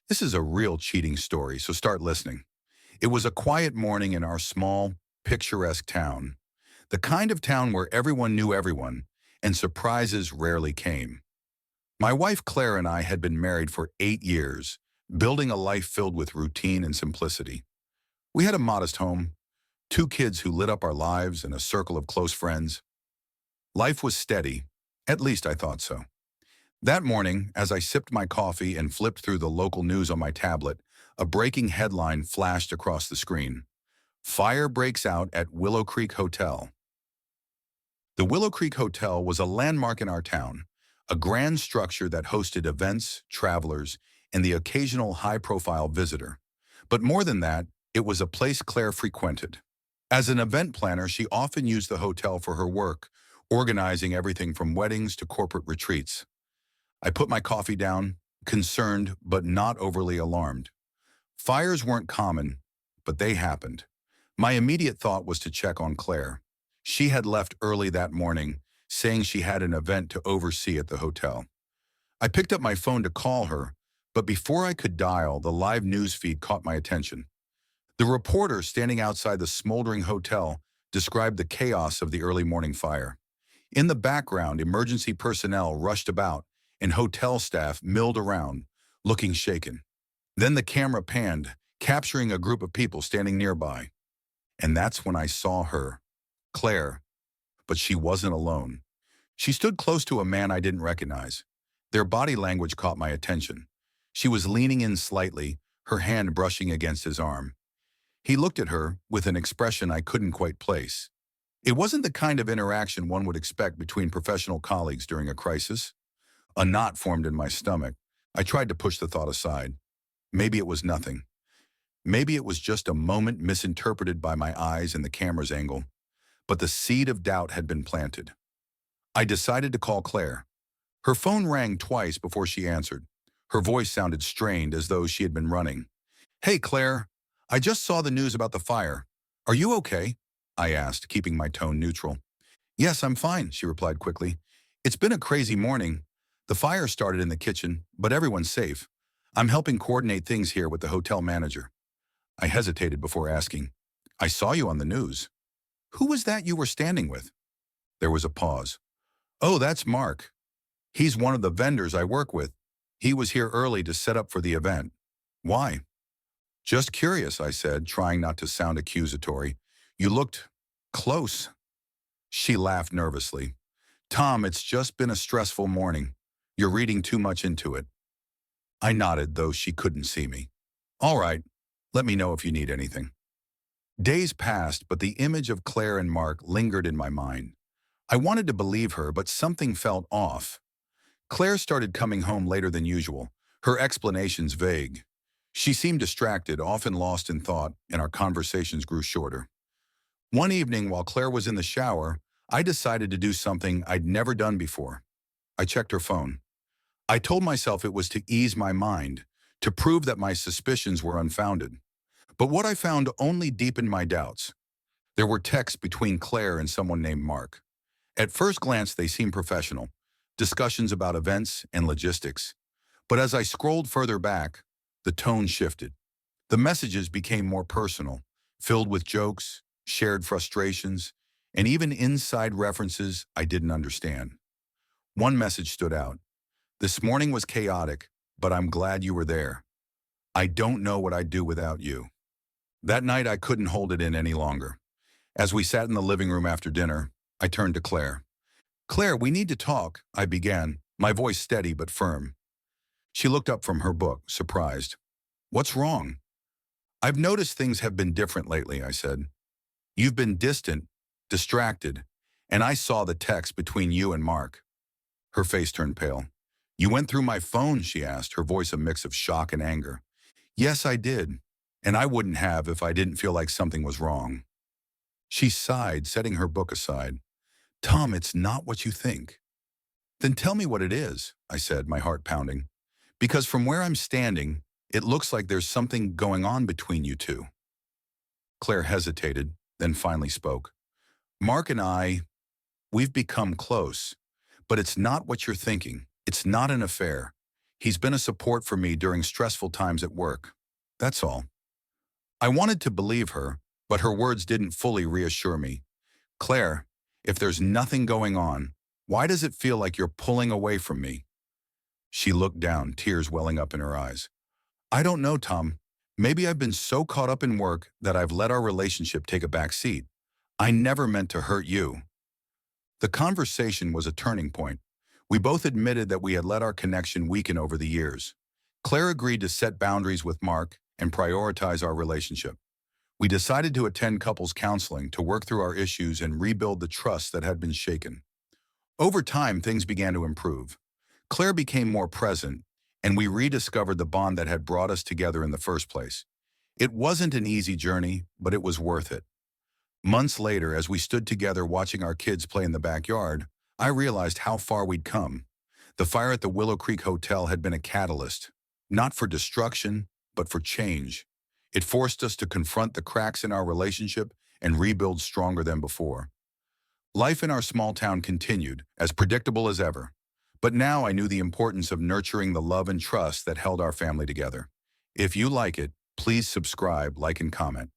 This is a real cheating story, so start listening. It was a quiet morning in our small, picturesque town. The kind of town where everyone knew everyone, and surprises rarely came. My wife Claire and I had been married for 8 years, building a life filled with routine and simplicity. We had a modest home, two kids who lit up our lives, and a circle of close friends. Life was steady, at least I thought so. That morning, as I sipped my coffee and flipped through the local news on my tablet, a breaking headline flashed across the screen. Fire breaks out at Willow Creek Hotel. The Willow Creek Hotel was a landmark in our town, a grand structure that hosted events, travelers, and the occasional high-profile visitor. But more than that, it was a place Claire frequented. As an event planner, she often used the hotel for her work, organizing everything from weddings to corporate retreats. I put my coffee down, concerned but not overly alarmed. Fires weren't common, but they happened. My immediate thought was to check on Claire. She had left early that morning, saying she had an event to oversee at the hotel. I picked up my phone to call her, but before I could dial, the live news feed caught my attention. The reporter standing outside the smoldering hotel described the chaos of the early morning fire. In the background, emergency personnel rushed about, and hotel staff milled around, looking shaken. Then the camera panned, capturing a group of people standing nearby. And that's when I saw her, Claire, but she wasn't alone. She stood close to a man I didn't recognize. Their body language caught my attention. She was leaning in slightly, her hand brushing against his arm. He looked at her with an expression I couldn't quite place. It wasn't the kind of interaction one would expect between professional colleagues during a crisis. A knot formed in my stomach. I tried to push the thought aside. Maybe it was nothing. Maybe it was just a moment misinterpreted by my eyes and the camera's angle. But the seed of doubt had been planted. I decided to call Claire. Her phone rang twice before she answered. Her voice sounded strained, as though she had been running. "Hey, Claire, I just saw the news about the fire. Are you okay?" I asked, keeping my tone neutral. "Yes, I'm fine," she replied quickly. "It's been a crazy morning. The fire started in the kitchen, but everyone's safe. I'm helping coordinate things here with the hotel manager." I hesitated before asking, "I saw you on the news. Who was that you were standing with?" There was a pause. "Oh, that's Mark. He's one of the vendors I work with. He was here early to set up for the event." "Why?" "Just curious," I said, trying not to sound accusatory. "You looked close." She laughed nervously. "Tom, it's just been a stressful morning. You're reading too much into it." I nodded, though she couldn't see me. "All right, let me know if you need anything." Days passed, but the image of Claire and Mark lingered in my mind. I wanted to believe her, but something felt off. Claire started coming home later than usual, her explanations vague. She seemed distracted, often lost in thought, and our conversations grew shorter. One evening, while Claire was in the shower, I decided to do something I'd never done before. I checked her phone. I told myself it was to ease my mind, to prove that my suspicions were unfounded. But what I found only deepened my doubts. There were texts between Claire and someone named Mark. At first glance, they seemed professional, discussions about events and logistics. But as I scrolled further back, the tone shifted. The messages became more personal, filled with jokes, shared frustrations, and even inside references I didn't understand. One message stood out. "This morning was chaotic, but I'm glad you were there. I don't know what I'd do without you." That night, I couldn't hold it in any longer. As we sat in the living room after dinner, I turned to Claire. "Claire, we need to talk," I began, my voice steady but firm. She looked up from her book, surprised. "What's wrong?" "I've noticed things have been different lately," I said. "You've been distant, distracted, and I saw the text between you and Mark." Her face turned pale. "You went through my phone?" she asked, her voice a mix of shock and anger. "Yes, I did, and I wouldn't have if I didn't feel like something was wrong." She sighed, setting her book aside. "Tom, it's not what you think." "Then tell me what it is," I said, my heart pounding. "Because from where I'm standing, it looks like there's something going on between you two." Claire hesitated, then finally spoke. "Mark and we've become close, but it's not what you're thinking. It's not an affair. He's been a support for me during stressful times at work. That's all. I wanted to believe her, but her words didn't fully reassure me. Claire, if there's nothing going on, why does it feel like you're pulling away from me? She looked down, tears welling up in her eyes. I don't know, Tom. Maybe I've been so caught up in work that I've let our relationship take a back seat. I never meant to hurt you. The conversation was a turning point. We both admitted that we had let our connection weaken over the years. Claire agreed to set boundaries with Mark and prioritize our relationship. We decided to attend couples counseling to work through our issues and rebuild the trust that had been shaken. Over time, things began to improve. Claire became more present, and we rediscovered the bond that had brought us together in the first place. It wasn't an easy journey, but it was worth it. Months later, as we stood together watching our kids play in the backyard, I realized how far we'd come. The fire at the Willow Creek Hotel had been a catalyst, not for destruction, but for change. It forced us to confront the cracks in our relationship and rebuild stronger than before. Life in our small town continued, as predictable as ever. But now I knew the importance of nurturing the love and trust that held our family together. If you like it, please subscribe, like, and comment.